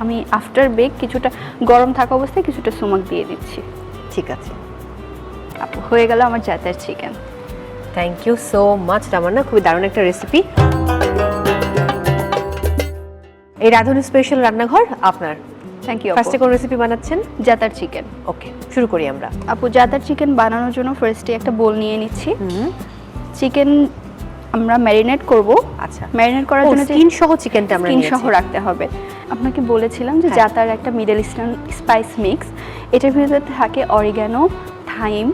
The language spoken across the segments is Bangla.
আমি আফটার বেক কিছুটা গরম থাকা অবস্থায় কিছুটা সুমাক দিয়ে দিচ্ছি। ঠিক আছে আপু, হয়ে গেল আমার জাতের chicken. Thank you so much Ramanna, খুবই দারুণ একটা রেসিপি। এই রাঁধুনি স্পেশাল রান্নাঘর আপনার। Thank you. ফার্স্টে কোন রেসিপি বানাচ্ছেন? জাতার চিকেন। ওকে, শুরু করি আমরা। আপু, জাতার চিকেন বানানোর জন্য ফার্স্টে একটা বোল নিয়ে নিচ্ছি। চিকেন আমরা ম্যারিনেট করব। আচ্ছা, ম্যারিনেট করার জন্য স্কিন সহ চিকেনটা আমরা স্কিন নিয়েছি। সহ রাখতে হবে। আপনাকে বলেছিলাম যে হ্যাঁ। জাতার একটা মিডল ইস্টার্ন স্পাইস মিক্স, এটার ভিতরে থাকে oregano, thyme,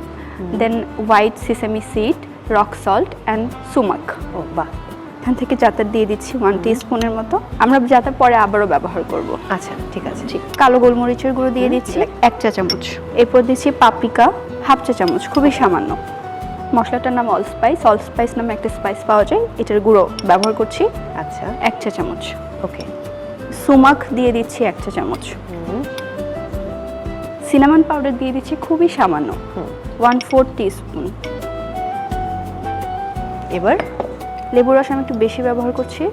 then white sesame seed, rock salt and sumac. ও বাহ, এখান থেকে জাতার দিয়ে দিচ্ছি 1 টিস্পুনের মতো। আমরা জাতার পরে আবারও ব্যবহার করব। আচ্ছা ঠিক আছে। ঠিক, কালো গোলমরিচের গুঁড়ো দিয়ে দিচ্ছি 1 চা চামচ। এরপর দিচ্ছি পাপরিকা 1/2 চা চামচ, খুবই সামান্য। মশলাটার নাম অল স্পাইস নামে একটা স্পাইস পাওয়া যায়, এটার গুঁড়ো ব্যবহার করছি আচ্ছা 1 চা চামচ। ওকে, সুমাক দিয়ে দিচ্ছি 1 চা চামচ। সিনামন পাউডার দিয়ে দিচ্ছি খুবই সামান্য 1/4 টিস্পুন। এবার লেবুর রস আমি একটু বেশি ব্যবহার করছি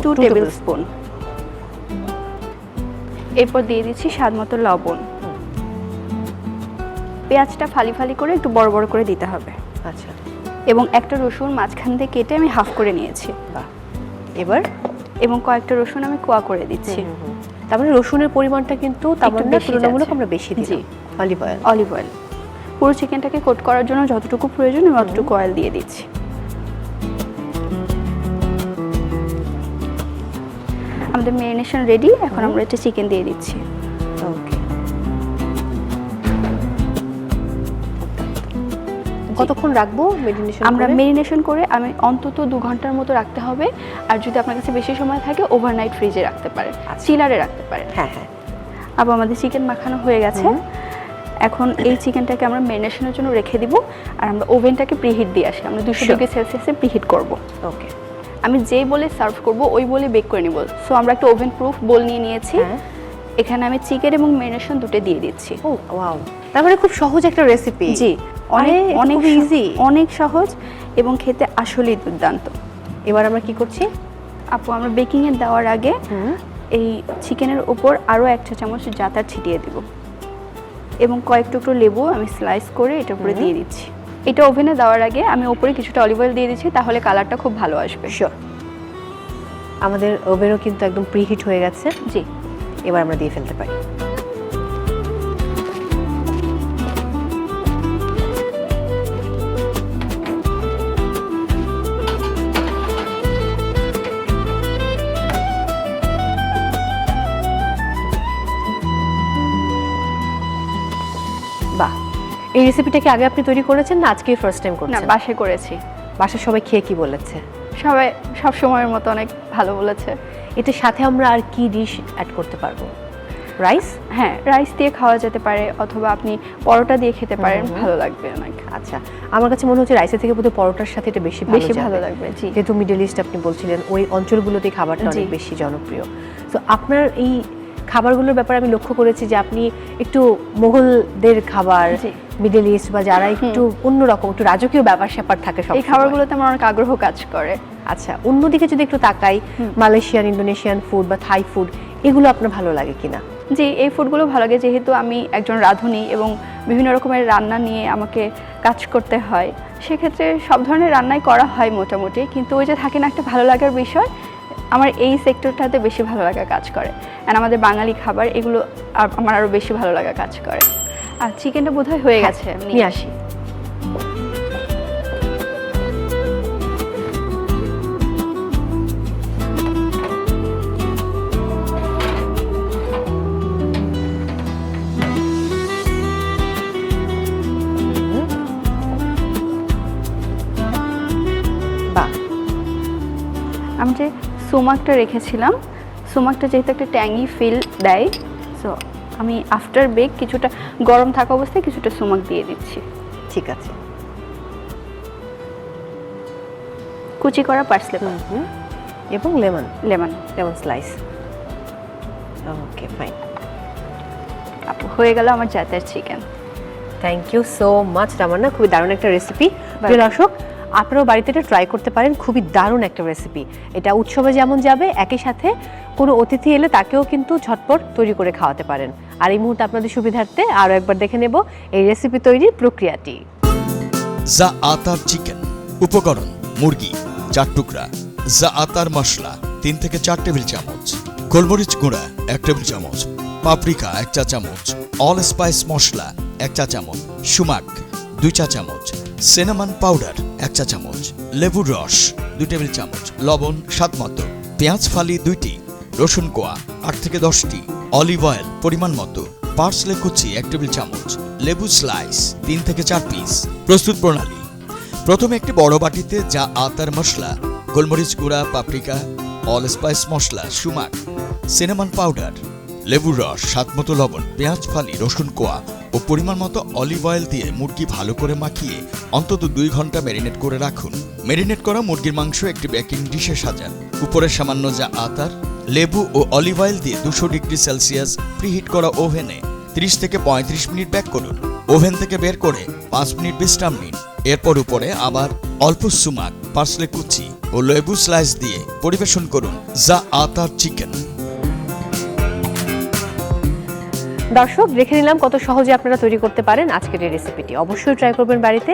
2 টেবিল স্পুন। এরপর দিয়ে দিচ্ছি স্বাদ মতো লবণ। পেঁয়াজটা ফালি ফালি করে একটু বড় বড় করে দিতে হবে। আচ্ছা, এবং একটা রসুন মাঝখান দিয়ে কেটে আমি হাফ করে নিয়েছি। বাহ। এবার এবং কয়েকটা রসুন আমি কোয়া করে দিচ্ছি। তারপরে রসুনের পরিমাণটা কিন্তু তামান্না বেশি তুলনামূলক যাচ্ছে। আমরা বেশি দিই। জি। Olive oil. অলিভ অয়েল পুরো চিকেনটাকে কোট করার জন্য যতটুকু প্রয়োজন আমি ততটুকু অয়েল দিয়ে দিচ্ছি। আমাদের ম্যারিনেশন রেডি, এখন আমরা এটা চিকেন দিয়ে দিচ্ছি। ওকে, কতক্ষণ রাখবো মেরিনেশন? আমরা মেরিনেশন করে আমি অন্তত 2 ঘন্টার মতো রাখতে হবে। আর যদি আপনার কাছে বেশি সময় থাকে ওভারনাইট ফ্রিজে রাখতে পারেন, চিলারে রাখতে পারেন। হ্যাঁ হ্যাঁ। আবার আমাদের চিকেন মাখানো হয়ে গেছে। এখন এই চিকেনটাকে আমরা মেরিনেশনের জন্য রেখে দিব, আর আমরা ওভেনটাকে প্রিহিট দিয়ে আসি। আমরা 200 ডিগ্রি সেলসিয়াসে প্রিহিট করব। ওকে, আমি যেই বলে সার্ভ করব ওই বলে বেক করে নিব। সো আমরা একটা ওভেন প্রুফ বোল নিয়ে নিয়েছি। এখানে আমি চিকেন এবং মেরিনেশন দুটো দিয়ে দিচ্ছি। ও ওয়াও, তার মানে খুব সহজ একটা রেসিপি। জি, অনেক অনেক ইজি, অনেক সহজ এবং খেতে আসলেই দুর্দান্ত। এবার আমরা কি করছি? আপু, আমরা বেকিং এ দেওয়ার আগে এই চিকেনের উপর আরো 1 চা চামচ জাতার ছিটিয়ে দিব এবং কয়েক টুকরো লেবু আমি স্লাইস করে এটার উপরে দিয়ে দিচ্ছি। এটা ওভেনে দেওয়ার আগে আমি উপরে কিছুটা অলিভ অয়েল দিয়ে দিচ্ছি, তাহলে কালারটা খুব ভালো আসবে। শিওর। আমাদের ওভেনও কিন্তু একদম প্রিহিট হয়ে গেছে। জি, এবার আমরা দিয়ে ফেলতে পারি। বাহ, এই রেসিপিটা কি আগে আপনি তৈরি করেছেন না আজকে ফার্স্ট টাইম না, করছেন? বাসায় করেছি। বাসার সবাই খেয়ে কি বলেছে? সবাই সব সময়ের মতো অনেক ভালো বলেছে। এটার সাথে আমরা আর কি ডিশ অ্যাড করতে পারবো? রাইস? হ্যাঁ, রাইস দিয়ে খাওয়া যেতে পারে অথবা আপনি পরোটা দিয়ে খেতে পারেন, ভালো লাগবে অনেক। আচ্ছা, আমার কাছে মনে হচ্ছে রাইসের থেকে বোধহয় পরোটার সাথে এটা বেশি ভালো লাগবে। জি, যেহেতু মিডল ইস্ট আপনি বলছিলেন, ওই অঞ্চলগুলোতে খাবারটা অনেক বেশি জনপ্রিয়। তো আপনার এই খাবারগুলোর ব্যাপারে আমি লক্ষ্য করেছি যে আপনি একটু মোগলদের খাবার, মিডল ইস্ট বা যারা একটু অন্যরকম, একটু রাজকীয় ব্যাপার স্যাপার থাকে সব এই খাবারগুলোতে আমার অনেক আগ্রহ কাজ করে। আচ্ছা, অন্যদিকে যদি একটু তাকাই, মালয়েশিয়ান, ইন্দোনেশিয়ান ফুড বা থাই ফুড, এগুলো আপনার ভালো লাগে কিনা? জি, এই ফুডগুলো ভালো লাগে, যেহেতু আমি একজন রাঁধুনি এবং বিভিন্ন রকমের রান্না নিয়ে আমাকে কাজ করতে হয়। সেক্ষেত্রে সব ধরনের রান্নাই করা হয় মোটামুটি, কিন্তু ওই যে থাকে না একটা ভালো লাগার বিষয়, আমার এই সেক্টরটাতে বেশি ভালো লাগা কাজ করে। অ্যান্ড আমাদের বাঙালি খাবার এগুলো আমার আরও বেশি ভালো লাগা কাজ করে। আর চিকেনটা বোধহয় হয়ে গেছে, নিয়ে আসি। বাহ, আমি যে সুমাকটা রেখেছিলাম, সুমাকটা যেহেতু একটা ট্যাঙ্গি ফিল দেয়, সো আমি আফটার বেক কিছুটা গরম থাকা অবস্থায় কিছুটা সুমাক দিয়ে দিচ্ছি। ঠিক আছে। কুচি করা পার্সলে এবং lemon lemon slice. Okay, fine. আপু, হয়ে গেল আমার জাতের chicken. Thank you so much Ramanna, খুবই দারুণ একটা রেসিপি। প্রিয় দর্শক, আপনারাও বাড়িতে এটা ট্রাই করতে পারেন, খুবই দারুণ একটা রেসিপি। এটা উৎসবে যেমন যাবে, একই সাথে কোনো অতিথি এলে তাকেও কিন্তু ঝটপট তৈরি করে খাওয়াতে পারেন। আর এই মুহূর্তে আপনাদের সুবিধার্থে আরও একবার দেখে নেব এই রেসিপি তৈরির প্রক্রিয়াটি। জা আতার চিকেন। উপকরণ: মুরগি 4 টুকরা, জা আতার মশলা 3 থেকে 4 টেবিল চামচ, গোলমরিচ গুঁড়া 1 টেবিল চামচ, পাপরিকা 1 চা চামচ, অল স্পাইস মশলা 1 চা চামচ, সুমাক 2 চা চামচ, সিনামন পাউডার 1 চা চামচ, লেবুর রস 2 টেবিল চামচ, লবণ স্বাদ মতো, পেঁয়াজ ফালি 2টি, রসুন কোয়া 8 থেকে 10টি, অলিভ অয়েল পরিমাণ মতো, পার্সলে কুচি 1 টেবিল চামচ, লেবু স্লাইস 3 থেকে 4 পিস। প্রস্তুত প্রণালী: প্রথমে একটি বড় বাটিতে যা আতার মশলা, গোলমরিচ গুঁড়া, পাপরিকা, অল স্পাইস মশলা, সুমাক, সিনামন পাউডার, লেবুর রস, স্বাদমতো লবণ, পেঁয়াজ ফালি, রসুন কোয়া ও পরিমাণ মতো অলিভ অয়েল দিয়ে মুরগি ভালো করে মাখিয়ে অন্তত 2 ঘন্টা ম্যারিনেট করে রাখুন। ম্যারিনেট করা মুরগির মাংস একটি বেকিং ডিশে সাজান। উপরে সামান্য যা আতার, লেবু ও অলিভ অয়েল দিয়ে 200 ডিগ্রি সেলসিয়াস প্রিহিট করা ওভেনে 30 থেকে 35 মিনিট বেক করুন। ওভেন থেকে বের করে 5 মিনিট বিশ্রাম নিন। এরপর উপরে আবার অল্প সুমাক, পার্সলে কুচি ও লেবু স্লাইস দিয়ে পরিবেশন করুন জা আতার চিকেন। দর্শক, দেখে নিলাম কত সহজে আপনারা তৈরি করতে পারেন আজকের এই রেসিপিটি। অবশ্যই ট্রাই করবেন বাড়িতে।